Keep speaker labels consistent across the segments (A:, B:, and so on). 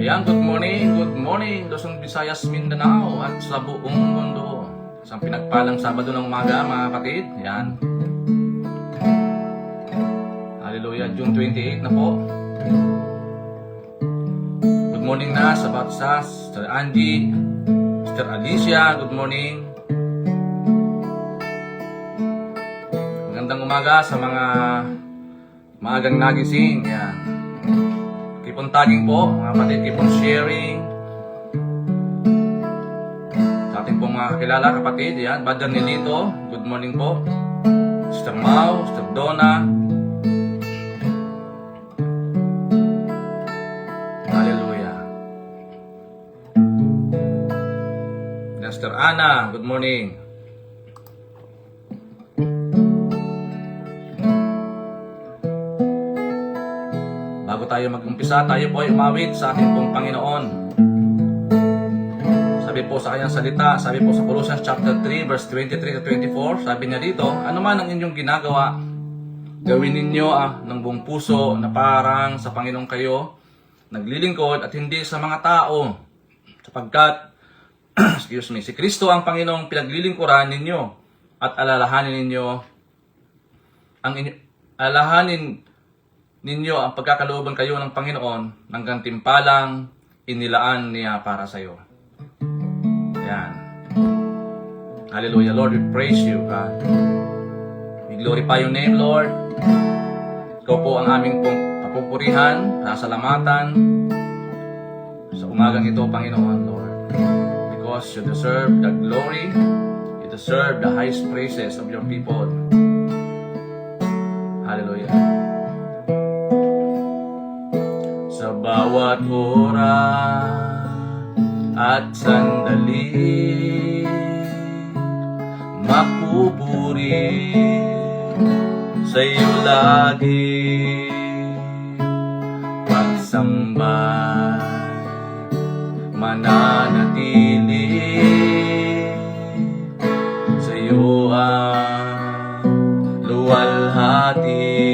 A: Ayan, good morning, Luzon, Visayas, Mindanao at sa buong mundo. Isang pinagpalang Sabado ng umaga, mga kapatid. Ayan. Hallelujah, June 28 na po. Good morning na sa Batsas, Sister Angie, Sister Alicia, good morning. Magandang umaga sa mga maagang nagising. Ayan. Keep on tagging po, mga kapatid, keep on sharing. Sa ating pong mga kakilala, kapatid, yan, Brother Nilito, good morning po. Sister Mau, Sister Donna. Hallelujah. Sister Ana, good morning. Bago tayo mag-umpisa, tayo po ay umawit sa ating pong Panginoon. Sabi po sa kanyang salita, sabi po sa Colossians chapter 3 verse 23 to 24, sabi niya dito, ano man ang inyong ginagawa, gawin ninyo ng buong puso na parang sa Panginoon kayo naglilingkod at hindi sa mga tao, sapagkat si Kristo ang Panginoong pinaglilingkuran ninyo at alalahanin ninyo ang pagkakalooban kayo ng Panginoon ng gantimpalang inilaan niya para sa iyo. Yan. Hallelujah. Lord, we praise you, God. We glorify your name, Lord. Ikaw po ang aming papupurihan, sasalamatan sa umagang ito, Panginoon, Lord. Because you deserve the glory, you deserve the highest praises of your people. Hallelujah. Sa bawat oras at sandali, makupuri sa iyo lagi, pagsambay, mananatili, sa iyo ang luwalhati.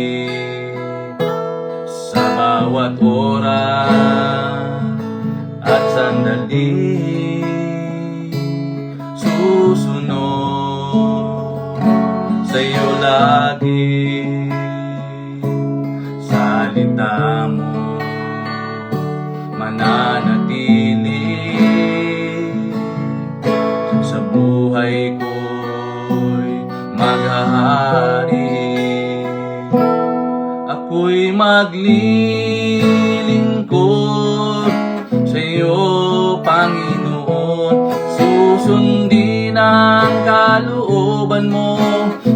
A: Bawat oras at sandali, susunod sa iyo lagi. Salita mo mananatili, sa buhay ko'y maghahari. Ako'y maglilingkod sa iyo, Panginoon. Susundin ang kalooban mo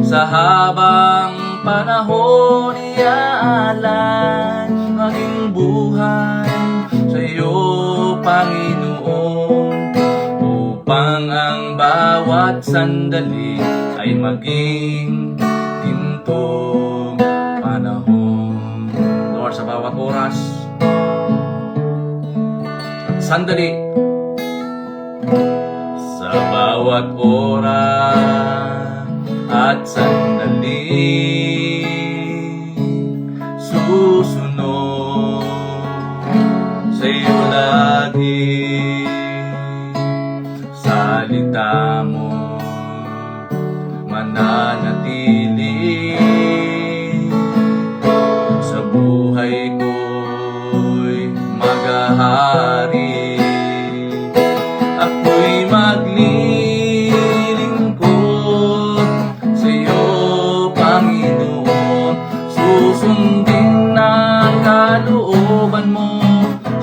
A: sa habang panahon. Iaalay aking buhay sa iyo, Panginoon, upang ang bawat sandali ay maging gintong panahon. Lord, sa bawat oras at sandali, sa bawat oras at sandali, susunod sa iyo lagi. Salita mo mananatili, sa buhay ko'y maghahari. Ako'y maglilingkod sa iyo, Panginoon. Susundin ang kalooban mo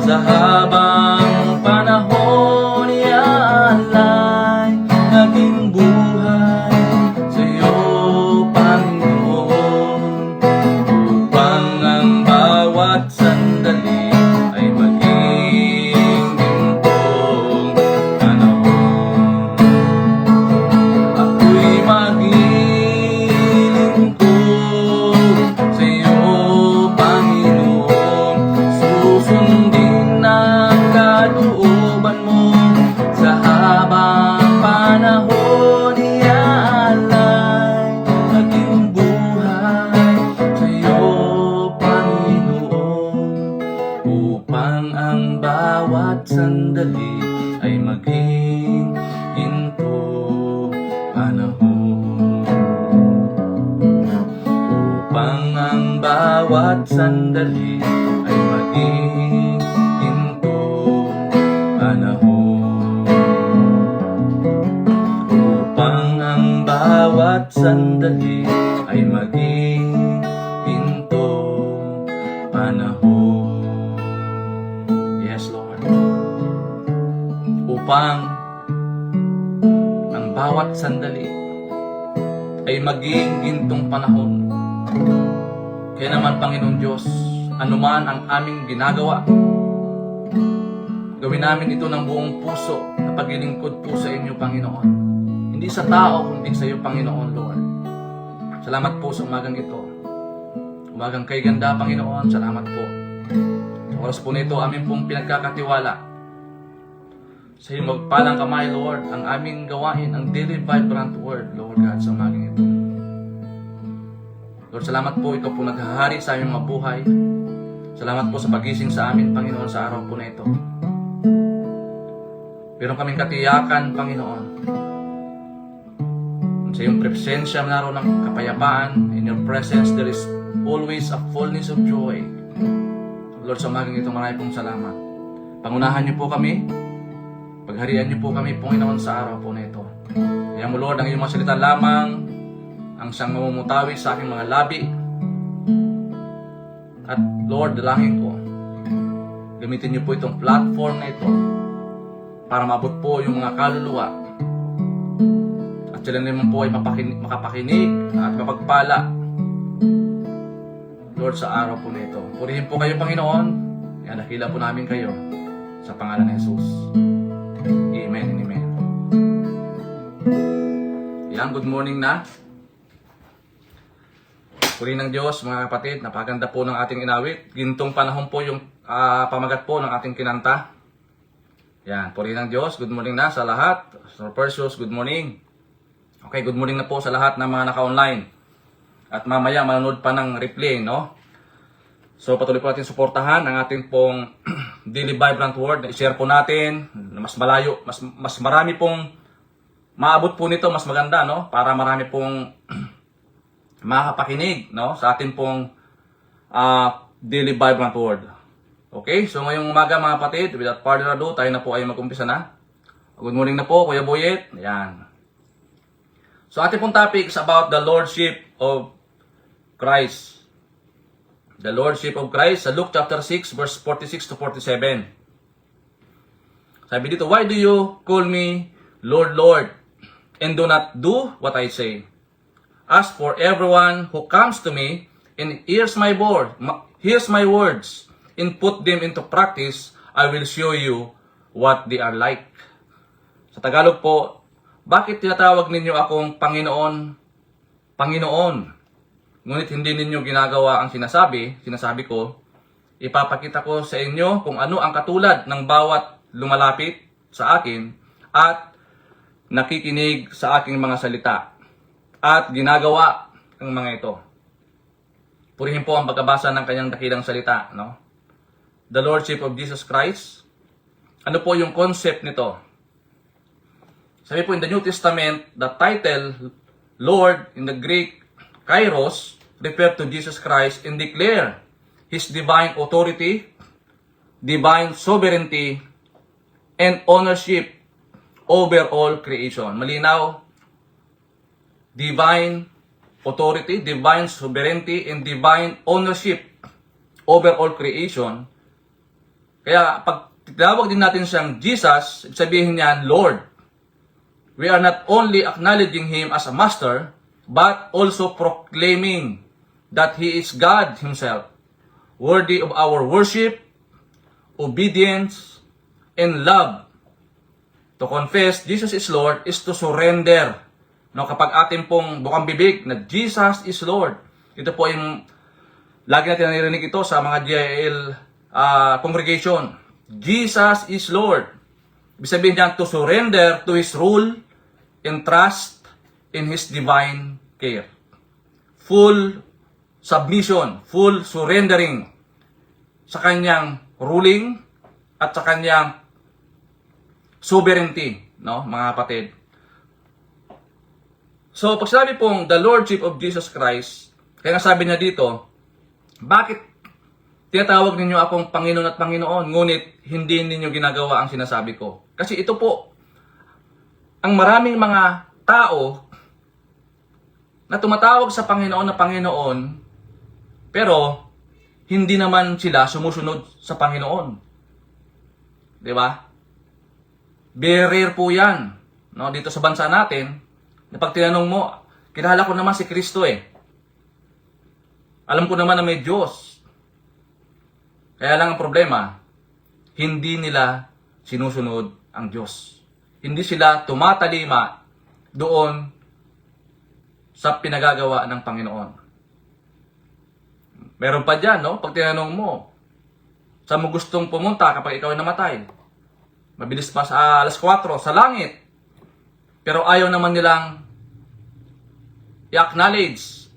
A: sa habang panahon. Iaalay aking buhay sa iyo, Panginoon, upang ang bawat sandali ay maging gintong panahon. Ako'y maglilingkod sa iyo, Panginoon. Susundin ang bawat sandali ay maging ginto panahon. Upang ang bawat sandali ay maging ginto panahon. Upang ang bawat sandali ay maging ginto panahon. Yes, Lord. Upang ang bawat sandali ay maging gintong panahon. Kaya naman, Panginoon Diyos, anuman ang aming ginagawa, gawin namin ito ng buong puso na paglilingkod po sa inyo, Panginoon. Hindi sa tao, kundi sa iyo, Panginoon, Lord. Salamat po sa umagang ito. Umagang kay ganda, Panginoon, salamat po. Sa oras po nito, amin pong pinagkakatiwala. Sa iyo magpalang kamay, Lord, ang aming gawain, ang daily vibrant word, Lord God, sa umagang ito. Lord, salamat po, ikaw po naghahari sa aming mga buhay. Salamat po sa pagising sa amin, Panginoon, sa araw po na ito. Meron kaming katiyakan, Panginoon. Sa iyong presensya naroon ng kapayapaan. In your presence, there is always a fullness of joy. Lord, sa umagang ito, marami pong salamat. Pangunahan niyo po kami. Pagharian niyo po kami, Panginoon, sa araw po na ito. Kaya mo, Lord, ang iyong mga salita lamang ang siyang mamumutawi sa aking mga labi. At Lord, dalangin ko, gamitin niyo po itong platform na ito para maabot po yung mga kaluluwa. At sila naman po ay makapakinig at mapagpala, Lord, sa araw po na ito. Purihin po kayo, Panginoon. Yan, nakila po namin kayo sa pangalan ng Jesus. Amen and amen. Yan, good morning na. Purihin ng Diyos, mga kapatid. Napaganda po ng ating inawit. Gintong panahon po yung pamagat po ng ating kinanta. Yan, purihin ng Diyos. Good morning na sa lahat. Sir Perseus, good morning. Okay, good morning na po sa lahat ng mga naka-online. At mamaya, manonood pa ng replay, no? So, patuloy po natin suportahan ang ating pong Daily Vibrant Word. I-share po natin. Mas malayo, mas marami pong maabot po nito, mas maganda, no? Para marami pong makapakinig, no? Sa ating pong Daily Vibrant Word. Okay? So, ngayong umaga, mga kapatid, without further ado, tayo na po ay mag-umpisa na. Good morning na po, Kuya Boyet. Ayan. So, ating pong topic is about the Lordship of Christ. The Lordship of Christ sa Luke chapter 6 verse 46 to 47. Sabi dito, why do you call me Lord, Lord, and do not do what I say? As for everyone who comes to me and hears my words and put them into practice, I will show you what they are like. Sa Tagalog po, bakit tinatawag ninyo akong Panginoon, Panginoon? Ngunit hindi ninyo ginagawa ang sinasabi ko, ipapakita ko sa inyo kung ano ang katulad ng bawat lumalapit sa akin at nakikinig sa aking mga salita at ginagawa ang mga ito. Purihin po ang pagkabasa ng kanyang dakilang salita, no? The Lordship of Jesus Christ. Ano po yung concept nito? Sabi po in the New Testament, the title Lord in the Greek Kairos refer to Jesus Christ and declare His divine authority, divine sovereignty, and ownership over all creation. Malinaw, divine authority, divine sovereignty, and divine ownership over all creation. Kaya pag tinawag din natin siyang Jesus, sabihin niya Lord. We are not only acknowledging Him as a master, but also proclaiming that He is God Himself, worthy of our worship, obedience, and love. To confess Jesus is Lord is to surrender. No, kapag atin pong bukang bibig na Jesus is Lord, ito po yung lagi natin naririnig ito sa mga GIL congregation. Jesus is Lord. Ibig sabihin niyan, to surrender to His rule and trust in His divine care. Full submission, full surrendering sa kanyang ruling, at sa kanyang sovereignty, no, mga kapatid. So, pag sinabi pong the Lordship of Jesus Christ, kaya nga sabi niya dito, bakit tinatawag ninyo akong Panginoon at Panginoon, ngunit hindi ninyo ginagawa ang sinasabi ko? Kasi ito po, ang maraming mga tao na tumatawag sa Panginoon na Panginoon, pero hindi naman sila sumusunod sa Panginoon. Di ba? Very rare po yan. No? Dito sa bansa natin, na pag tinanong mo, kilala ko naman si Kristo eh. Alam ko naman na may Diyos. Kaya lang ang problema, hindi nila sinusunod ang Diyos. Hindi sila tumatalima doon sa pinagagawa ng Panginoon. Meron pa dyan, no? Pag tinanong mo, saan mo gustong pumunta kapag ikaw ay namatay? Mabilis pa sa alas 4, sa langit. Pero ayaw naman nilang i-acknowledge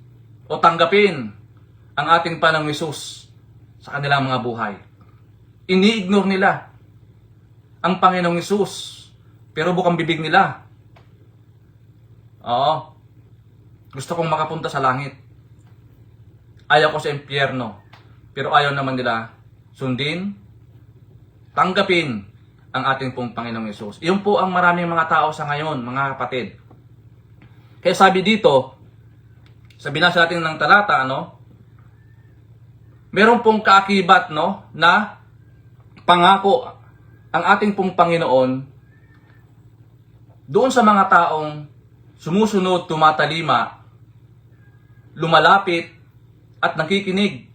A: o tanggapin ang ating Panginoong Hesus sa kanilang mga buhay. Ini-ignore nila ang Panginoong Hesus, pero bukang bibig nila. Oo. Gusto kong makapunta sa langit. Ayaw ko sa impyerno. Pero ayaw naman nila sundin, tanggapin ang ating pong Panginoong Hesus. Iyon po ang maraming mga tao sa ngayon, mga kapatid. Kaya sabi dito, sa binasa natin ng talata, meron pong kaakibat, na pangako ang ating pong Panginoon doon sa mga taong sumusunod, tumatalima, lumalapit, at nakikinig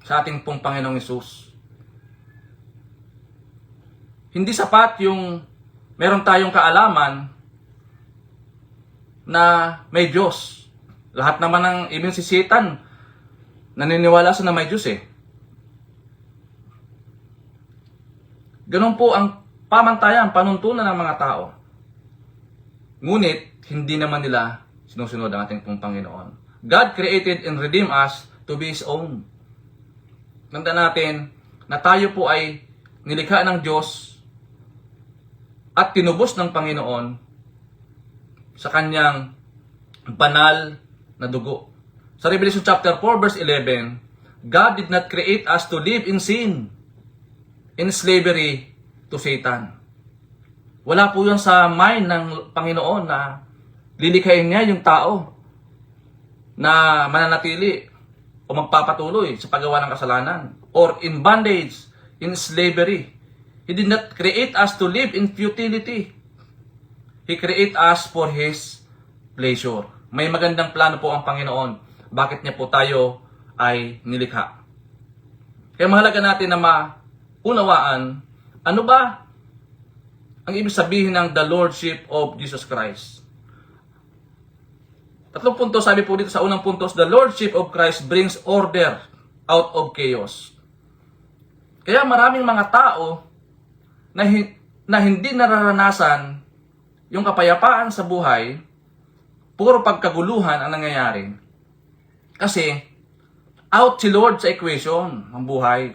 A: sa ating pong Panginoong Hesus. Hindi sapat yung meron tayong kaalaman na may Diyos. Lahat naman ng, even si Satan, naniniwala sa na may Diyos eh. Ganun po ang pamantayan, panuntunan ng mga tao. Ngunit, hindi naman nila sinusunod ang ating pong Panginoon. God created and redeemed us to be His own. Tandaan natin na tayo po ay nilikha ng Diyos at tinubos ng Panginoon sa kanyang banal na dugo. Sa Revelation chapter 4 verse 11, God did not create us to live in sin, in slavery to Satan. Wala po yun sa mind ng Panginoon na lilikhain niya yung tao na mananatili o magpapatuloy sa paggawa ng kasalanan or in bondage, in slavery. He did not create us to live in futility. He create us for His pleasure. May magandang plano po ang Panginoon. Bakit niya po tayo ay nilikha? Kaya mahalaga natin na maunawaan ano ba ang ibig sabihin ng the Lordship of Jesus Christ. Tatlong punto, sabi po dito sa unang puntos, the Lordship of Christ brings order out of chaos. Kaya maraming mga tao na hindi nararanasan yung kapayapaan sa buhay, puro pagkaguluhan ang nangyayari. Kasi, out si Lord sa equation ng buhay.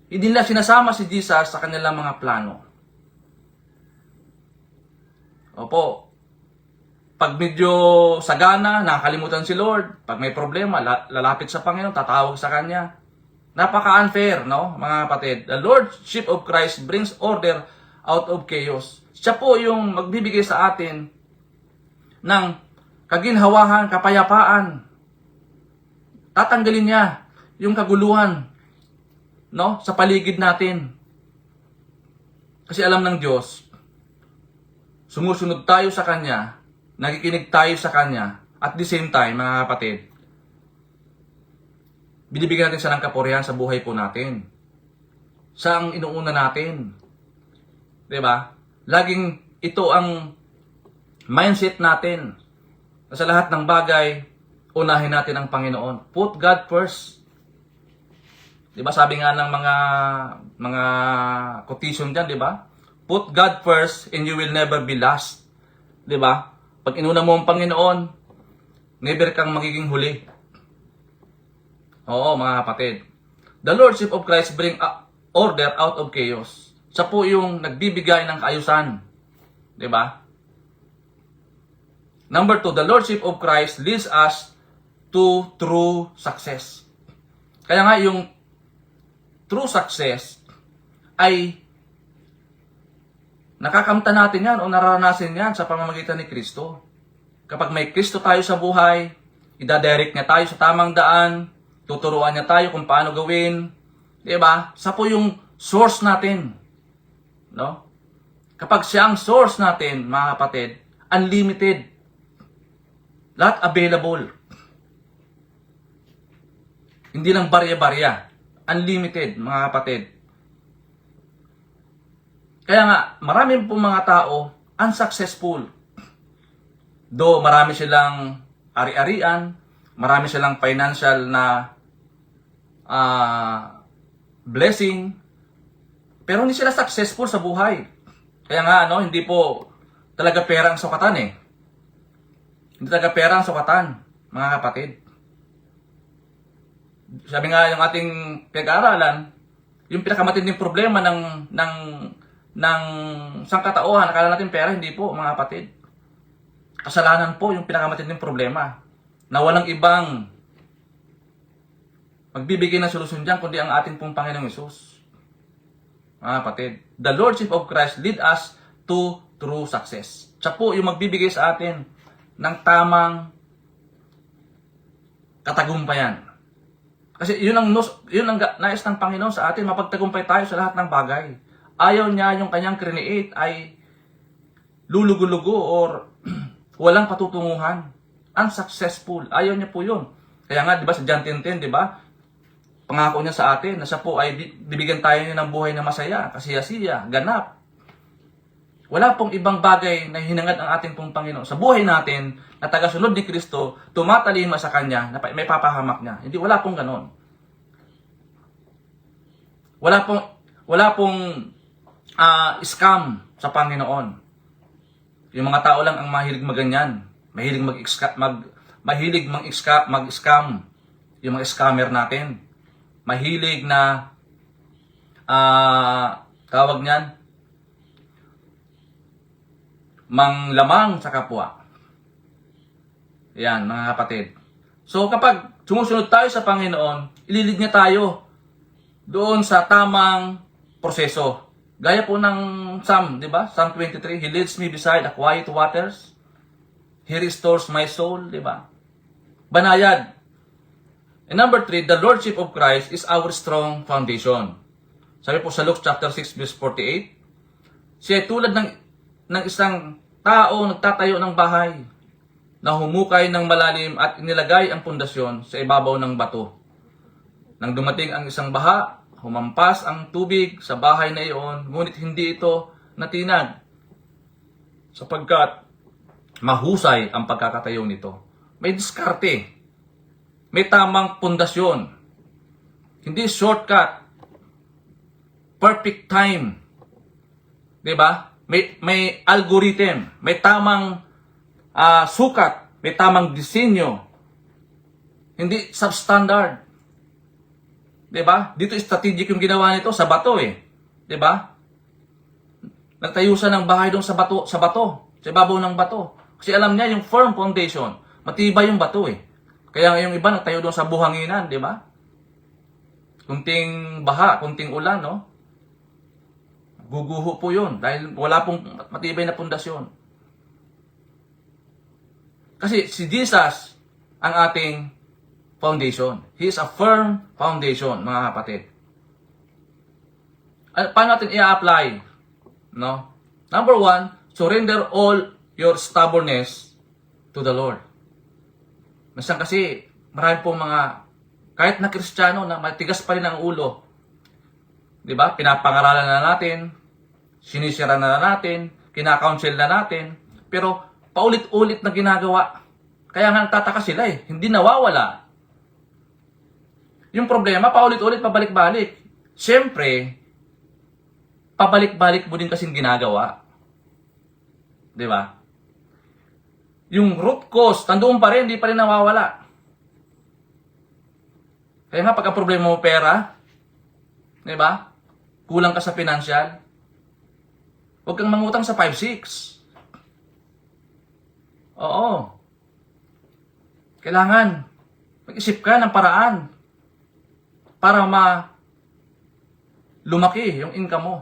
A: Hindi nila sinasama si Jesus sa kanilang mga plano. Opo, pag medyo sagana, nakakalimutan si Lord. Pag may problema, lalapit sa Panginoon, tatawag sa Kanya. Napaka-unfair, no, mga kapatid? The Lordship of Christ brings order out of chaos. Siya po yung magbibigay sa atin ng kaginhawahan, kapayapaan. Tatanggalin niya yung kaguluhan, no, sa paligid natin. Kasi alam ng Diyos, sumusunod tayo sa Kanya, nakikinig tayo sa Kanya, at the same time, mga kapatid, binibigyan natin siya ng kapurihan sa buhay po natin. Siya ang inuuna natin. Diba? Laging ito ang mindset natin. Na sa lahat ng bagay, unahin natin ang Panginoon. Put God first. Diba? Sabi nga ng mga quotation dyan, diba? Put God first and you will never be last. Diba? Pag inuna mo ang Panginoon, never kang magiging huli. Oo, mga kapatid. The Lordship of Christ order out of chaos. Siya po yung nagbibigay ng kaayusan. Di ba? Number 2, the Lordship of Christ leads us to true success. Kaya nga yung true success ay nakakamta natin yan o nararanasan yan sa pamamagitan ni Kristo. Kapag may Kristo tayo sa buhay, idadirect niya tayo sa tamang daan, tuturuan niya tayo kung paano gawin. Diba? Sa po yung source natin. No? Kapag siya ang source natin, mga kapatid, unlimited. Lahat available. Hindi lang barya-barya. Unlimited, mga kapatid. Kaya nga, marami po mga tao unsuccessful. Though marami silang ari-arian, marami silang financial na blessing, pero hindi sila successful sa buhay. Kaya nga, hindi po talaga pera ang sukatan eh. Hindi talaga pera ang sukatan, mga kapatid. Sabi nga yung ating pinag-aaralan, yung pinakamatinding problema ng sangkatauhan, akala natin pera, hindi po, mga kapatid. Kasalanan po yung pinakamatinding problema. Na walang ibang magbibigay ng solusyon dyan, kundi ang ating pong Panginoong Hesus. Mga kapatid, the Lordship of Christ lead us to true success. Siya po yung magbibigay sa atin ng tamang katagumpayan. Kasi yun ang nais ng Panginoon sa atin, mapagtagumpay tayo sa lahat ng bagay. Ayaw niya yung kanyang create ay lulugo-lugo or walang patutunguhan. Unsuccessful. Ayaw niya po yun. Kaya nga, di ba, sa John 10:10, di ba? Pangako niya sa atin na siya po ay bibigyan tayo niya ng buhay na masaya, kasiya-siya, ganap. Wala pong ibang bagay na hinangad ang ating pong Panginoon. Sa buhay natin, na tagasunod ni Kristo, tumatalima sa Kanya, na may papahamak niya. Hindi, wala pong ganon. Wala pong scam sa Panginoon. Yung mga tao lang ang mahilig maganyan. Mahilig mag-scam. Yung mga scammer natin. Mahilig na tawag niyan, manglamang sa kapwa. Yan, mga kapatid. So, kapag sumusunod tayo sa Panginoon, ililid niya tayo doon sa tamang proseso. Gaya po ng Psalm, di ba? Psalm 23, He leads me beside the quiet waters. He restores my soul, di ba? Banayad. And number 3, the Lordship of Christ is our strong foundation. Sabi po sa Luke chapter 6, verse 48, siya ay tulad ng isang tao nagtatayo ng bahay na humukay ng malalim at inilagay ang pundasyon sa ibabaw ng bato. Nang dumating ang isang baha, humampas ang tubig sa bahay na iyon, ngunit hindi ito natinag sapagkat mahusay ang pagkakatayo nito. May diskarte. May tamang pundasyon. Hindi shortcut. Perfect time. 'Di ba? May algorithm, may tamang sukat, may tamang disenyo. Hindi substandard. 'Di ba? Dito strategic yung ginawa nito sa bato eh. 'Di ba? Nagtayo siya ng bahay doon sa ibabaw ng bato. Kasi alam niya yung firm foundation, matibay yung bato eh. Kaya yung iba nagtayo doon sa buhanginan, 'di ba? Kunting baha, kunting ulan, no? Guguho po yun dahil wala pong matibay na pundasyon. Kasi si Jesus ang ating foundation. He is a firm foundation, mga kapatid. Paano natin i-apply? No? Number 1, surrender all your stubbornness to the Lord. Minsan kasi, marami pong mga, kahit na Kristiyano, na matigas pa rin ang ulo. Diba? Pinapangaralan na natin, sinisira na natin, kinakounsel na natin, pero paulit-ulit na ginagawa. Kaya nga nagtataka sila eh, hindi nawawala. Yung problema, paulit-ulit, pabalik-balik. Siyempre, pabalik-balik mo din kasing ginagawa. Di ba? Yung root cause, tandoon pa rin, hindi pa rin nawawala. Kaya nga, pagka problema mo pera, di ba? Kulang ka sa financial? Huwag kang mangutang sa 5-6. Oo. Kailangan mag-isip ka ng paraan para lumaki yung income mo.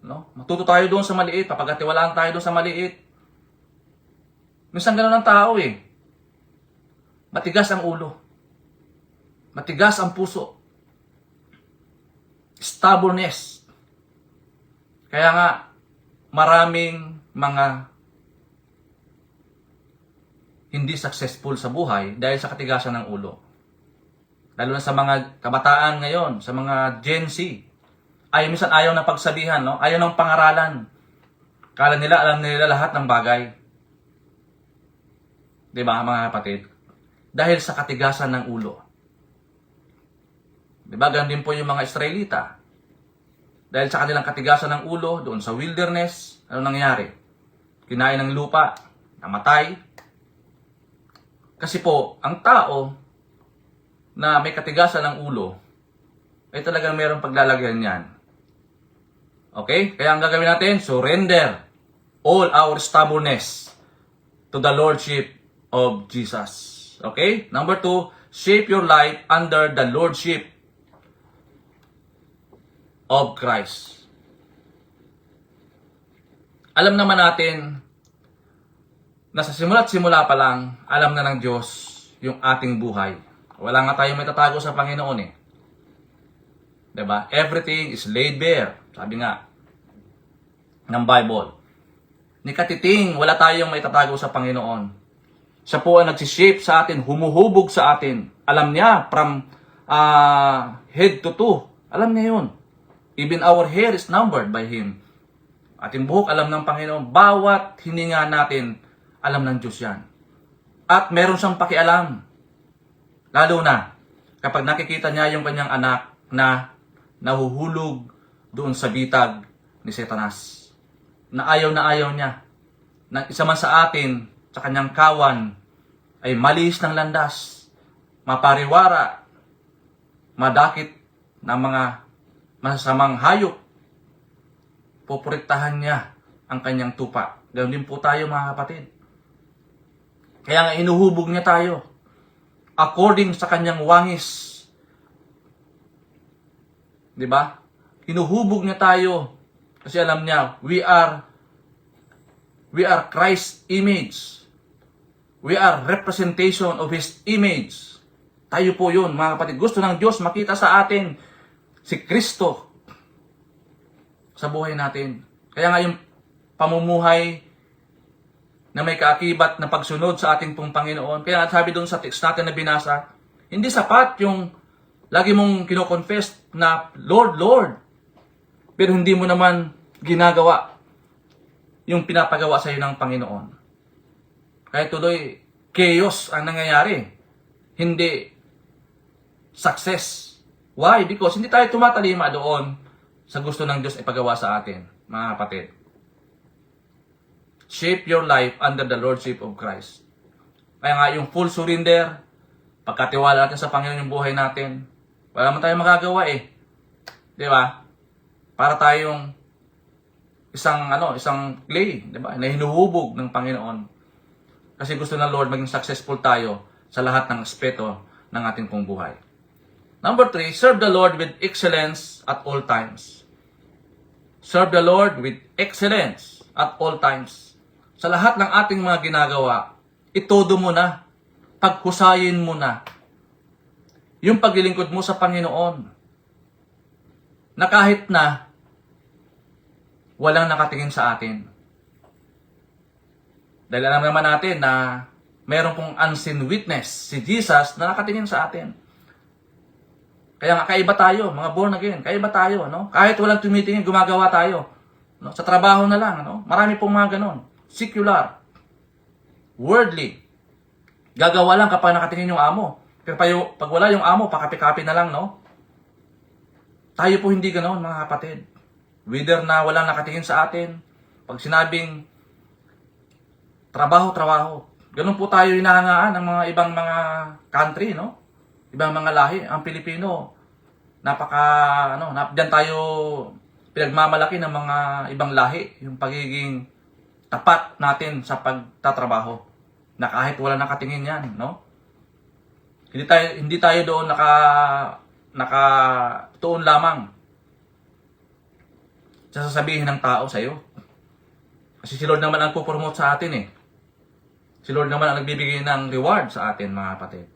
A: No? Matuto tayo doon sa maliit, papagatiwalaan tayo doon sa maliit. Minsan gano'n ang tao eh. Matigas ang ulo. Matigas ang puso. Stubbornness. Kaya nga, maraming mga hindi successful sa buhay dahil sa katigasan ng ulo. Lalo na sa mga kabataan ngayon, sa mga Gen Z. Minsan ayaw na pagsabihan, no? Ayaw ng pangaralan. Kala nila, alam nila lahat ng bagay. Diba, mga kapatid? Dahil sa katigasan ng ulo. Diba, ganun din po yung mga Israelita. Dahil sa kanilang katigasan ng ulo, doon sa wilderness, ano nangyari? Kinain ng lupa, namatay. Kasi po, ang tao na may katigasan ng ulo, ay talagang mayroong paglalagyan yan. Okay? Kaya ang gagawin natin, surrender all our stubbornness to the Lordship of Jesus. Okay? Number 2, shape your life under the Lordship of Christ. Alam naman natin na sa simula't simula pa lang, alam na ng Diyos yung ating buhay. Wala nga tayong may tatago sa Panginoon eh. Diba? Everything is laid bare. Sabi nga ng Bible. Ni katiting, wala tayong may tatago sa Panginoon. Siya po ang nagsishape sa atin, humuhubog sa atin. Alam niya from head to toe. Alam niya yun. Even our hair is numbered by Him. Ating buhok, alam ng Panginoon. Bawat hininga natin, alam ng Diyos yan. At meron siyang pakialam. Lalo na, kapag nakikita niya yung kanyang anak na nahuhulog doon sa bitag ni Satanas. Na ayaw niya. Na isa man sa atin, sa kanyang kawan, ay malis ng landas, mapariwara, madakit ng mga masasamang hayop. Pupurektahan niya ang kanyang tupa. Ganoon din po tayo mga kapatid. Kaya nga inuhubog niya tayo according sa kanyang wangis. Diba? Hinuhubog niya tayo kasi alam niya, we are Christ's image. We are representation of His image. Tayo po yun, mga kapatid. Gusto ng Diyos makita sa atin si Kristo sa buhay natin. Kaya nga yung pamumuhay na may kaakibat na pagsunod sa ating pong Panginoon. Kaya sabi doon sa text natin na binasa, hindi sapat yung lagi mong kino-confess na Lord, Lord. Pero hindi mo naman ginagawa yung pinapagawa sa iyo ng Panginoon. Kaya tuloy, chaos ang nangyayari. Hindi success. Why? Because hindi tayo tumatalima doon sa gusto ng Diyos ipagawa sa atin, mga kapatid. Shape your life under the Lordship of Christ. Kaya nga yung full surrender, pagkatiwala natin sa Panginoon yung buhay natin, wala man tayong magagawa eh. Di ba? Para tayong isang clay, di ba? Na hinuhubog ng Panginoon. Kasi gusto ng Lord maging successful tayo sa lahat ng aspeto ng ating pong buhay. Number 3, serve the Lord with excellence at all times. Serve the Lord with excellence at all times. Sa lahat ng ating mga ginagawa, itodo mo na, paghusayin mo na yung paglilingkod mo sa Panginoon. Na kahit na walang nakatingin sa atin. Dahil alam naman natin na meron pong unseen witness, si Jesus, na nakatingin sa atin. Kaya nga, kaiba tayo, mga born again, kaiba tayo, no? Kahit walang tumitingin, gumagawa tayo. No? Sa trabaho na lang, no? Marami pong mga ganon. Secular. Worldly. Gagawa lang kapag nakatingin yung amo. Pero pag wala yung amo, pakapi-kapi na lang, no? Tayo po hindi ganon, mga kapatid. Whether na walang nakatingin sa atin, pag sinabing trabaho. Ganun po tayo hinahangaan ng mga ibang mga country, no? Ibang mga lahi. Ang Pilipino, diyan tayo pinagmamalaki ng mga ibang lahi, yung pagiging tapat natin sa pagtatrabaho. Na kahit wala nakatingin yan, no? Hindi tayo doon nakatuon lamang sa sasabihin ng tao sa iyo. Kasi si Lord naman ang pupromote sa atin eh. Si Lord naman ang nagbibigay ng reward sa atin, mga kapatid.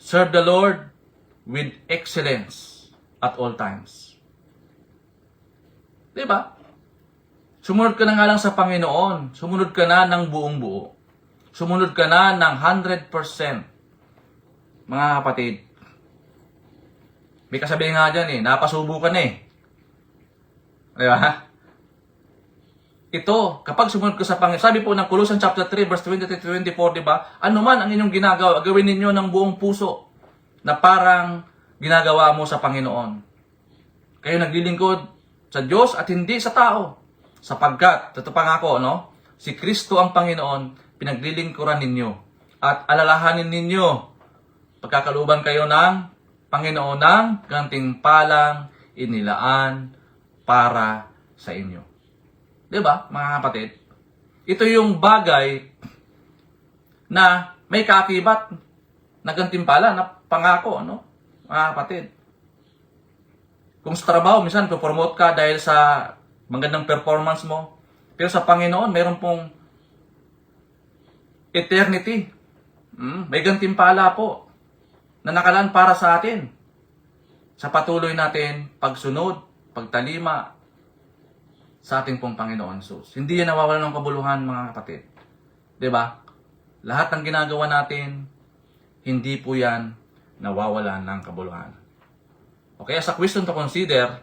A: Serve the Lord with excellence at all times. Diba? Sumunod ka na nga lang sa Panginoon. Sumunod ka na ng buong buo. Sumunod ka na ng 100%. Mga kapatid. May kasabihin nga dyan eh, napasubo ka na eh. Diba? Ito, kapag sumunod ka sa Panginoon, sabi po ng Colossians chapter 3, verse 23-24, diba? Ano man ang inyong ginagawa, gawin ninyo ng buong puso na parang ginagawa mo sa Panginoon. Kayo naglilingkod sa Diyos at hindi sa tao. Sapagkat, ito pa nga ako, no? Si Kristo ang Panginoon, pinaglilingkuran ninyo. At alalahanin ninyo, pagkakalooban kayo ng Panginoon ng gantimpalang inilaan para sa inyo. Diba, mga kapatid? Ito yung bagay na may kaakibat na gantimpala, na pangako, no? Mga kapatid. Kung sa trabaho, minsan, promote ka dahil sa magandang performance mo. Pero sa Panginoon, mayroon pong eternity. May gantimpala po na nakalaan para sa atin. Sa patuloy natin pagsunod, pagtalima sa ating pong Panginoon Jesus. Hindi yan nawawalan ng kabuluhan, mga kapatid. Diba? Lahat ng ginagawa natin, hindi po yan nawawalan ng kabuluhan. Okay, as a question to consider,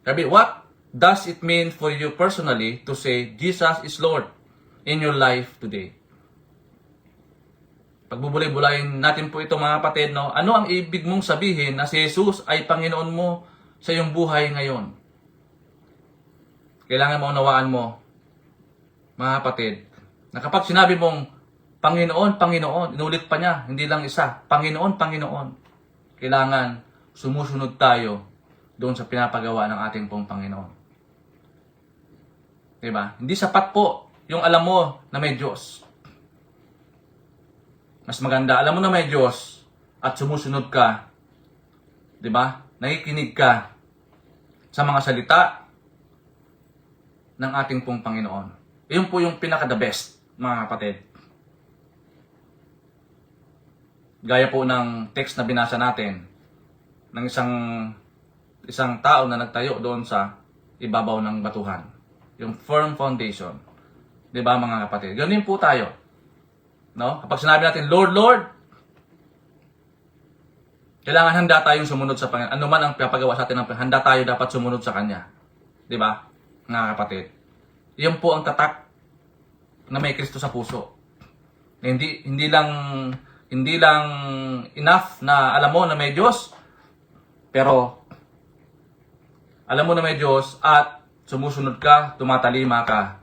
A: sabi, what does it mean for you personally to say Jesus is Lord in your life today? Pagbubulay-bulayin natin po ito, mga kapatid, no? Ano ang ibig mong sabihin na si Jesus ay Panginoon mo sa iyong buhay ngayon? Kailangan mo unawaan mo, mga kapatid, na kapag sinabi mong Panginoon, Panginoon, inulit pa niya, hindi lang isa, Panginoon, Panginoon, kailangan sumusunod tayo doon sa pinapagawa ng ating pong Panginoon. Diba? Hindi sapat po yung alam mo na may Diyos. Mas maganda, alam mo na may Diyos at sumusunod ka. Diba? Nakikinig ka sa mga salita ng ating pong Panginoon. Iyon po yung pinaka-the best, mga kapatid. Gaya po ng text na binasa natin ng isang tao na nagtayo doon sa ibabaw ng batuhan. Yung firm foundation. Diba, mga kapatid? Ganun po tayo. No? Kapag sinabi natin, Lord, Lord, kailangan handa tayong sumunod sa Panginoon. Ano man ang papagawa sa atin ng Panginoon, handa tayo dapat sumunod sa Kanya. Diba? Mga kapatid. Yan po ang tatak na may Kristo sa puso. Hindi lang enough na alam mo na may Diyos, pero alam mo na may Diyos at sumusunod ka, tumatalima ka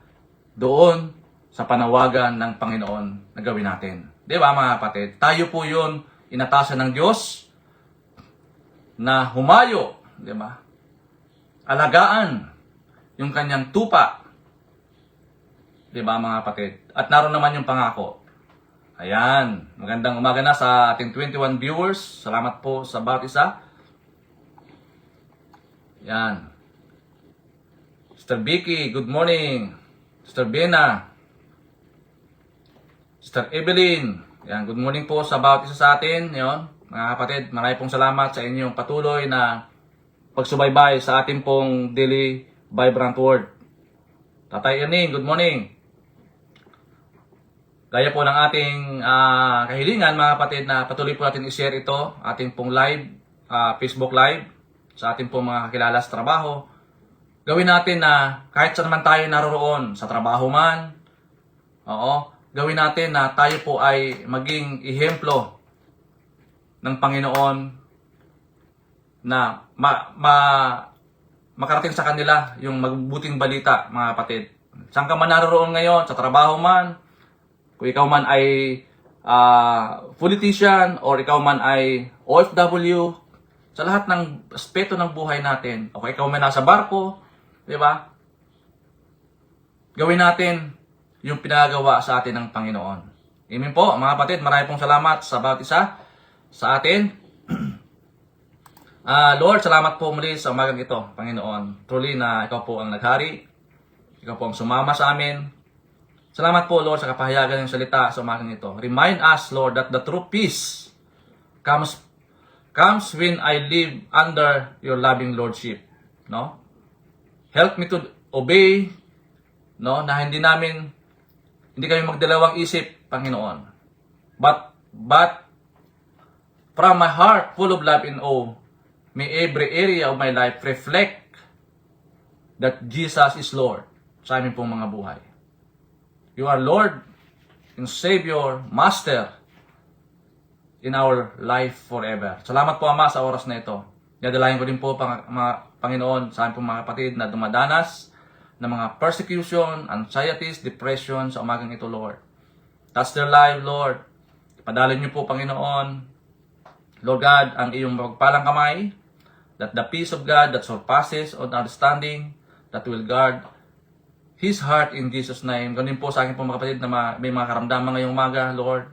A: doon sa panawagan ng Panginoon na gawin natin. Di ba, mga kapatid? Tayo po yun inatasan ng Diyos na humayo, di ba? Alagaan yung kanyang tupa. Di ba, mga kapatid? At naroon naman yung pangako. Ayan. Magandang umaga na sa ating 21 viewers. Salamat po sa bawat isa. Ayan. Sister Vicky, good morning. Sister Bena. Sister Evelyn. Ayan, good morning po sa bawat isa sa atin. Ayan. Mga kapatid, maraming pong salamat sa inyong patuloy na pagsubaybay sa ating pong daily vibrant word. Tatay Erning, good morning. Gaya po ng ating kahilingan, mga kapatid, na patuloy po natin i-share ito, ating pong live, Facebook live, sa ating pong mga kakilala sa trabaho. Gawin natin na kahit saan naman tayo naroroon, sa trabaho man, gawin natin na tayo po ay maging ehemplo ng Panginoon na makarating sa kanila yung mabubuting balita, mga kapatid. Saan ka man naroroon ngayon, sa trabaho man, kung ikaw man ay politician or ikaw man ay OFW, sa lahat ng aspeto ng buhay natin. Okay, ikaw may nasa barko, di ba? Gawin natin yung pinagawa sa atin ng Panginoon. Amen po, mga kapatid, marami pong salamat sa bawat isa sa atin. Lord, salamat po muli sa umagang ito, Panginoon. Truly na ikaw po ang naghari, ikaw po ang sumama sa amin. Salamat po, Lord, sa kapahayagan ng salita sa umagang ito. Remind us, Lord, that the true peace comes when I live under your loving lordship. No? Help me to obey, no, na hindi kami magdalawang isip, Panginoon. But from my heart full of love and awe, may every area of my life reflect that Jesus is Lord sa aming pong mga buhay. You are Lord and Savior, Master in our life forever. Salamat po, Ama, sa oras na ito. Dadalayan ko din po, mga Panginoon, sa aming pong mga kapatid na dumadanas ng mga persecution, anxieties, depression sa umagang ito, Lord. Touch their life, Lord. Ipadalin niyo po, Panginoon, Lord God, ang iyong magpalang kamay, that the peace of God that surpasses all understanding, that will guard His heart in Jesus' name. Ganun po sa akin po mga kapatid na may mga karamdaman ngayong umaga, Lord.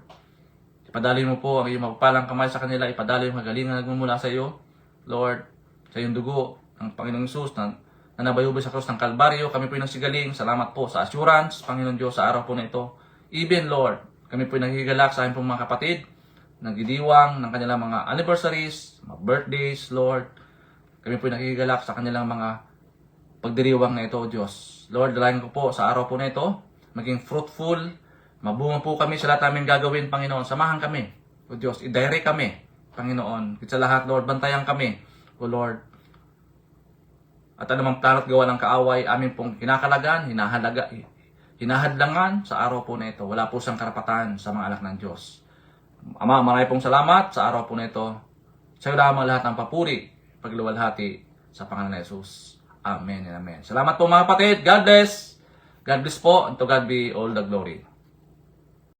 A: Ipadali mo po ang iyong magpalang kamay sa kanila. Ipadali yung kagalingan na nagmumula sa iyo, Lord. Sa iyong dugo ng Panginoong Hesus na nabayubay sa krus ng Kalbaryo. Kami po yung nagsigaling. Salamat po sa assurance, Panginoon Diyos, sa araw po na ito. Even, Lord, kami po yung naghigalak sa aking po mga kapatid, nagdidiwang ng kanilang mga anniversaries, mga birthdays, Lord. Kami po yung naghigalak sa kanilang mga pagdiriwang na ito, Diyos. Lord, dalayan ko po sa araw po na ito, maging fruitful, mabunga po kami sa lahat namin gagawin, Panginoon. Samahan kami, O Diyos. I-direct kami, Panginoon. Sa lahat, Lord, bantayan kami, O Lord. At anumang plano at gawa ng kaaway, amin pong kinakalagan, hinahadlangan sa araw po na ito. Wala po siyang karapatan sa mga anak ng Diyos. Ama, marami pong salamat sa araw po na ito. Sa iyo lamang lahat ng papuri, pagluwalhati sa Panginoon Jesus. Amen and amen. Salamat po mga kapatid. God bless. God bless po. And to God be all the glory.